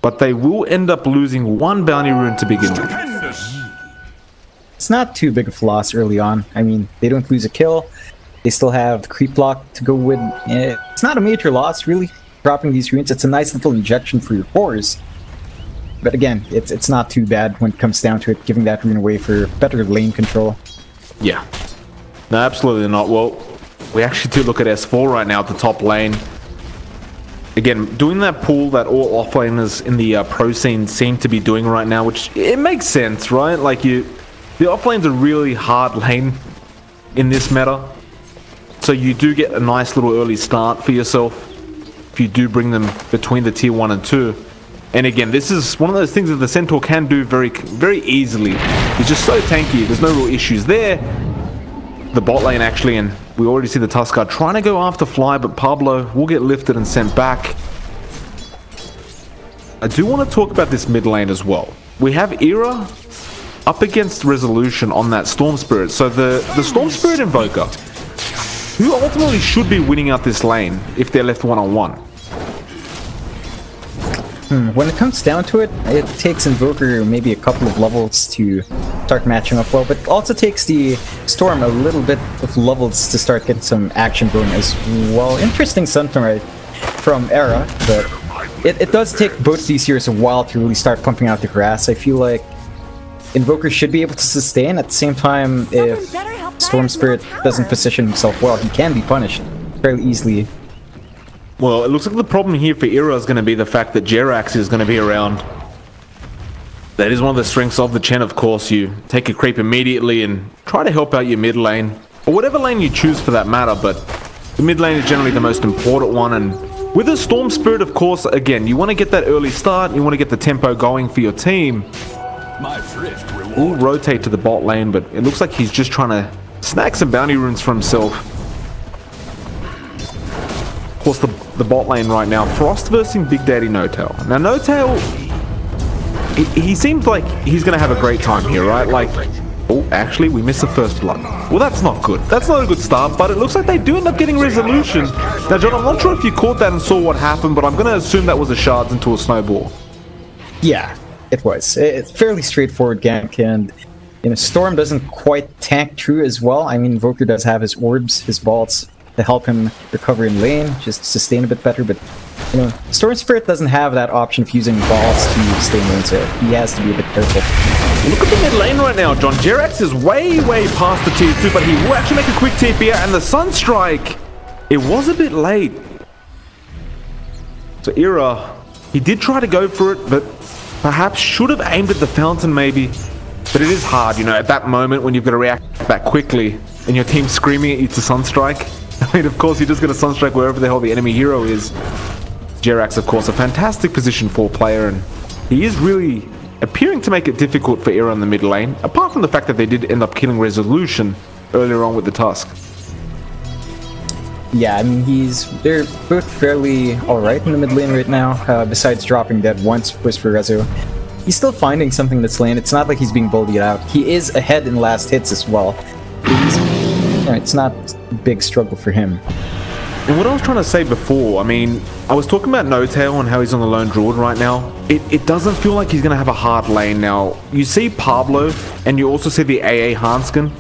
but they will end up losing one bounty rune to begin with. It's not too big of a loss early on. I mean, they don't lose a kill. They still have the creep block to go with. It's not a major loss, really, dropping these runes. It's a nice little injection for your cores. But again, it's not too bad when it comes down to it, giving that rune away for better lane control. Yeah. No, absolutely not. Well, we actually do look at S4 right now at the top lane. Again, doing that pull that all offlaners in the pro scene seem to be doing right now, which it makes sense, right? Like the offlane's a really hard lane in this meta. So you do get a nice little early start for yourself if you do bring them between the tier 1 and 2. And again, this is one of those things that the Centaur can do very, very easily. He's just so tanky. There's no real issues there. The bot lane actually, and we already see the Tuskar trying to go after Fly, but Pablo will get lifted and sent back. I do want to talk about this mid lane as well. We have Era up against Resolution on that Storm Spirit. So the Storm Spirit Invoker, who ultimately should be winning out this lane if they're left one-on-one. When it comes down to it, it takes Invoker maybe a couple of levels to start matching up well, but it also takes the Storm a little bit of levels to start getting some action going as well. Interesting sentiment from Era, but it does take both these heroes a while to really start pumping out the grass. I feel like Invoker should be able to sustain. At the same time, if Storm Spirit doesn't position himself well, he can be punished fairly easily. Well, it looks like the problem here for Era is going to be the fact that Jerax is going to be around. That is one of the strengths of the Chen, of course. You take a creep immediately and try to help out your mid lane, or whatever lane you choose for that matter, but the mid lane is generally the most important one. And with a Storm Spirit, of course, again, you want to get that early start, you want to get the tempo going for your team. We'll rotate to the bot lane, but it looks like he's just trying to snag some bounty runes for himself. Of course, the bot lane right now, Frost versus Big Daddy No-Tail. Now, No-Tail, he seems like he's going to have a great time here, right? Like, oh, actually, we missed the first blood. Well, that's not good. That's not a good start, but it looks like they do end up getting Resolution. Now, John, I'm not sure if you caught that and saw what happened, but I'm going to assume that was a shards into a snowball. Yeah, it was. It's fairly straightforward gank, and you know, Storm doesn't quite tank through as well. I mean, Invoker does have his orbs, his balls, to help him recover in lane, just sustain a bit better, but you know, Storm Spirit doesn't have that option of using balls to stay in lane, so he has to be a bit careful. Look at the mid lane right now, John. Jerax is way past the tier 2, but he will actually make a quick TP out, and the Sunstrike, it was a bit late. So Era, he did try to go for it, but perhaps should have aimed at the fountain maybe. But it is hard, you know, at that moment when you've got to react back quickly and your team's screaming at you to Sunstrike. I mean, of course, you're just going to Sunstrike wherever the hell the enemy hero is. Jerax, of course, a fantastic position 4 player, and he is really appearing to make it difficult for Era in the mid lane, apart from the fact that they did end up killing Resolution earlier on with the Tusk. Yeah, I mean, they're both fairly alright in the mid lane right now, besides dropping dead once for Rezo. He's still finding something that's lane. It's not like he's being bullied out. He is ahead in last hits as well. It's not a big struggle for him. And what I was trying to say before, I mean, I was talking about No-Tail and how he's on the lone druid right now. It doesn't feel like he's going to have a hard lane now. You see Pablo, and you also see the AA Hanskin.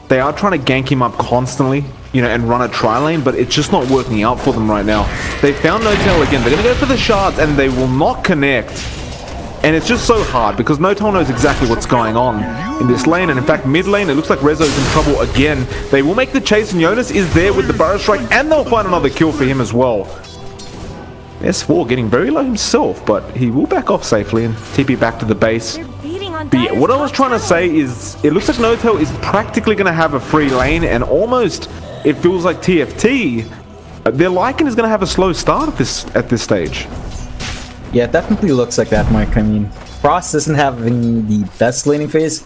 They are trying to gank him up constantly, you know, and run a tri-lane, but it's just not working out for them right now. They found No-Tail again. They're going to go for the shards, and they will not connect. And it's just so hard because No-Tail knows exactly what's going on in this lane. And in fact, mid lane, it looks like Rezo's in trouble again. They will make the chase, and Jonas is there with the Burrow Strike, and they'll find another kill for him as well. S4 getting very low himself, but he will back off safely and TP back to the base. But yeah, what I was trying to say is, it looks like No-Tail is practically going to have a free lane, and almost it feels like TFT, their Lycan is going to have a slow start at this stage. Yeah, it definitely looks like that, Mike. I mean, Frost isn't having the best laning phase.